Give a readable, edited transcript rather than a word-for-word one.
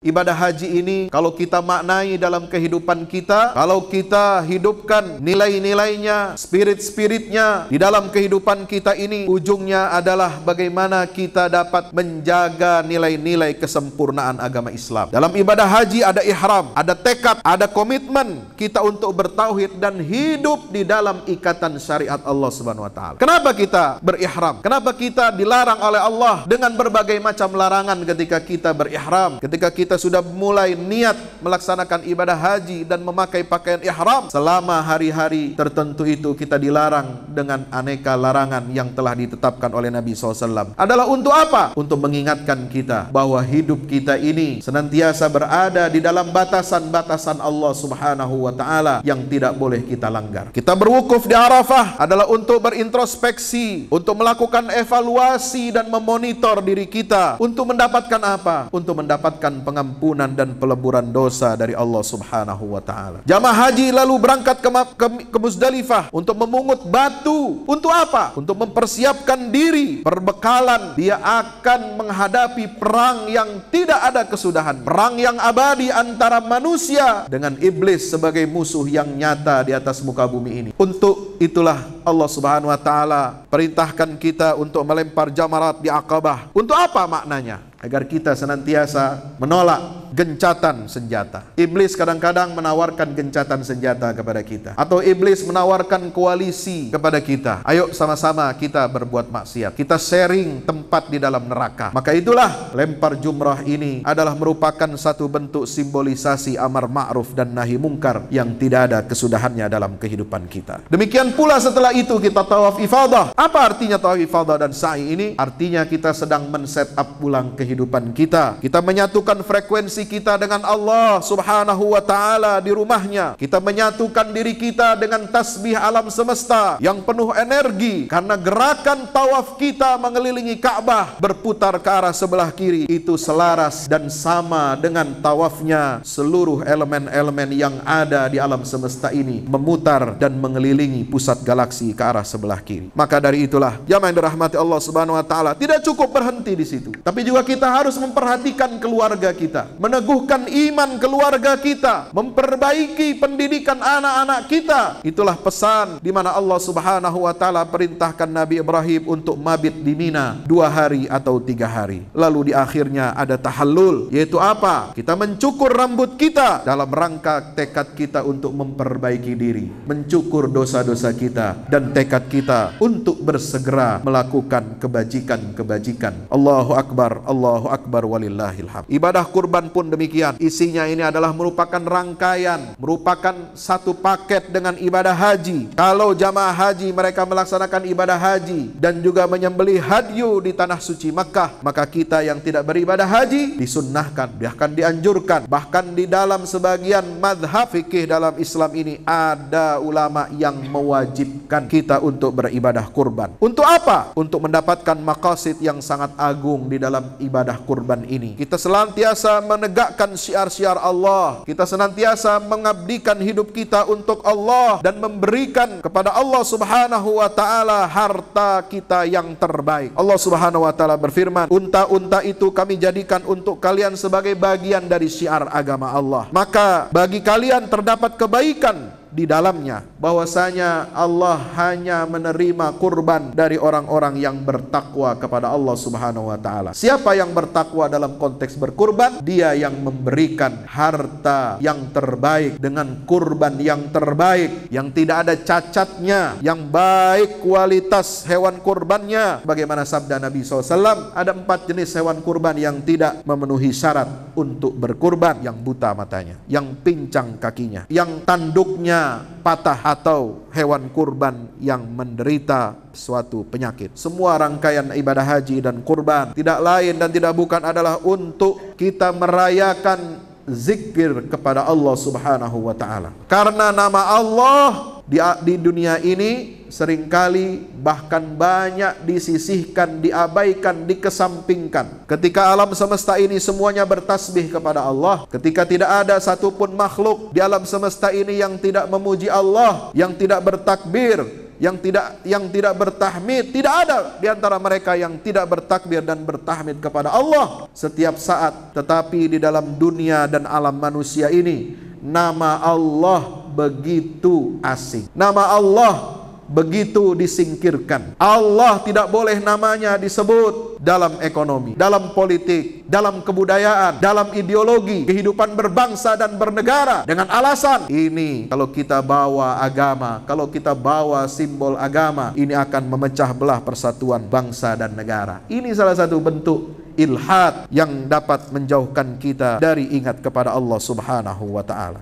Ibadah haji ini kalau kita maknai dalam kehidupan kita, kalau kita hidupkan nilai-nilainya, spirit-spiritnya di dalam kehidupan kita ini, ujungnya adalah bagaimana kita dapat menjaga nilai-nilai kesempurnaan agama Islam. Dalam ibadah haji ada ihram, ada tekad, ada komitmen kita untuk bertauhid dan hidup di dalam ikatan syariat Allah Subhanahu wa taala. Kenapa kita berihram? Kenapa kita dilarang oleh Allah dengan berbagai macam larangan ketika kita berihram? Ketika kita sudah mulai niat melaksanakan ibadah haji dan memakai pakaian ihram, selama hari-hari tertentu itu kita dilarang dengan aneka larangan yang telah ditetapkan oleh Nabi SAW. Adalah untuk apa? Untuk mengingatkan kita bahwa hidup kita ini senantiasa berada di dalam batasan-batasan Allah Subhanahu wa taala yang tidak boleh kita langgar. Kita berwukuf di Arafah adalah untuk berintrospeksi, untuk melakukan evaluasi dan memonitor diri kita. Untuk mendapatkan apa? Untuk mendapatkan pengampunan dan peleburan dosa dari Allah Subhanahu wa taala. Jamaah haji lalu berangkat ke Muzdalifah untuk memungut batu. Untuk apa? Untuk mempersiapkan diri, perbekalan dia akan menghadapi perang yang tidak ada kesudahan, perang yang abadi antara manusia dengan iblis sebagai musuh yang nyata di atas muka bumi ini. Untuk itulah Allah Subhanahu wa taala perintahkan kita untuk melempar jamarat di Aqabah. Untuk apa maknanya? Agar kita senantiasa menolak gencatan senjata. Iblis kadang-kadang menawarkan gencatan senjata kepada kita, atau iblis menawarkan koalisi kepada kita. Ayo sama-sama kita berbuat maksiat, kita sharing tempat di dalam neraka. Maka itulah lempar jumrah ini adalah merupakan satu bentuk simbolisasi amar ma'ruf dan nahi mungkar yang tidak ada kesudahannya dalam kehidupan kita. Demikian pula setelah itu kita tawaf ifadah. Apa artinya tawaf ifadah dan sa'i ini? Artinya kita sedang men-set up ulang kehidupan kita. Kita menyatukan frekuensi kita dengan Allah Subhanahu wa taala di rumahnya. Kita menyatukan diri kita dengan tasbih alam semesta yang penuh energi, karena gerakan tawaf kita mengelilingi Ka'bah berputar ke arah sebelah kiri itu selaras dan sama dengan tawafnya seluruh elemen-elemen yang ada di alam semesta ini, memutar dan mengelilingi pusat galaksi ke arah sebelah kiri. Maka dari itulah jamaah yang dirahmati Allah Subhanahu wa taala, tidak cukup berhenti di situ, tapi juga kita harus memperhatikan keluarga kita, meneguhkan iman keluarga kita, memperbaiki pendidikan anak-anak kita. Itulah pesan di mana Allah Subhanahu wa taala perintahkan Nabi Ibrahim untuk mabit di Mina 2 hari atau 3 hari. Lalu di akhirnya ada tahallul, yaitu apa? Kita mencukur rambut kita dalam rangka tekad kita untuk memperbaiki diri, mencukur dosa-dosa kita dan tekad kita untuk bersegera melakukan kebajikan-kebajikan. Allahu Akbar, Allahu Akbar walillahil hamd. Ibadah kurban pun demikian. Isinya ini adalah merupakan rangkaian, merupakan satu paket dengan ibadah haji. Kalau jamaah haji mereka melaksanakan ibadah haji dan juga menyembelih hadyu di tanah suci Makkah, maka kita yang tidak beribadah haji disunnahkan, bahkan dianjurkan. Bahkan di dalam sebagian madhab fikih dalam Islam ini ada ulama yang mewajibkan kita untuk beribadah kurban. Untuk apa? Untuk mendapatkan maqasid yang sangat agung di dalam ibadah kurban ini. Kita senantiasa menegakkan syiar-syiar Allah. Kita senantiasa mengabdikan hidup kita untuk Allah dan memberikan kepada Allah Subhanahu wa taala harta kita yang terbaik. Allah Subhanahu wa taala berfirman, "Unta-unta itu kami jadikan untuk kalian sebagai bagian dari syiar agama Allah. Maka bagi kalian terdapat kebaikan di dalamnya, bahwasanya Allah hanya menerima kurban dari orang-orang yang bertakwa kepada Allah Subhanahu wa taala." Siapa yang bertakwa dalam konteks berkurban? Dia yang memberikan harta yang terbaik dengan kurban yang terbaik, yang tidak ada cacatnya, yang baik kualitas hewan kurbannya. Bagaimana sabda Nabi SAW, ada 4 jenis hewan kurban yang tidak memenuhi syarat untuk berkurban: yang buta matanya, yang pincang kakinya, yang tanduknya patah, atau hewan kurban yang menderita suatu penyakit. Semua rangkaian ibadah haji dan kurban tidak lain dan tidak bukan adalah untuk kita merayakan zikir kepada Allah Subhanahu wa taala. Karena nama Allah di dunia ini seringkali bahkan banyak disisihkan, diabaikan, dikesampingkan. Ketika alam semesta ini semuanya bertasbih kepada Allah, ketika tidak ada satupun makhluk di alam semesta ini yang tidak memuji Allah, yang tidak bertakbir, yang tidak bertahmid. Tidak ada di antara mereka yang tidak bertakbir dan bertahmid kepada Allah setiap saat. Tetapi di dalam dunia dan alam manusia ini, nama Allah begitu asing. Nama Allah begitu disingkirkan. Allah tidak boleh namanya disebut dalam ekonomi, dalam politik, dalam kebudayaan, dalam ideologi, kehidupan berbangsa dan bernegara, dengan alasan ini kalau kita bawa agama, kalau kita bawa simbol agama, ini akan memecah belah persatuan bangsa dan negara. Ini salah satu bentuk ilhad yang dapat menjauhkan kita dari ingat kepada Allah Subhanahu wa ta'ala.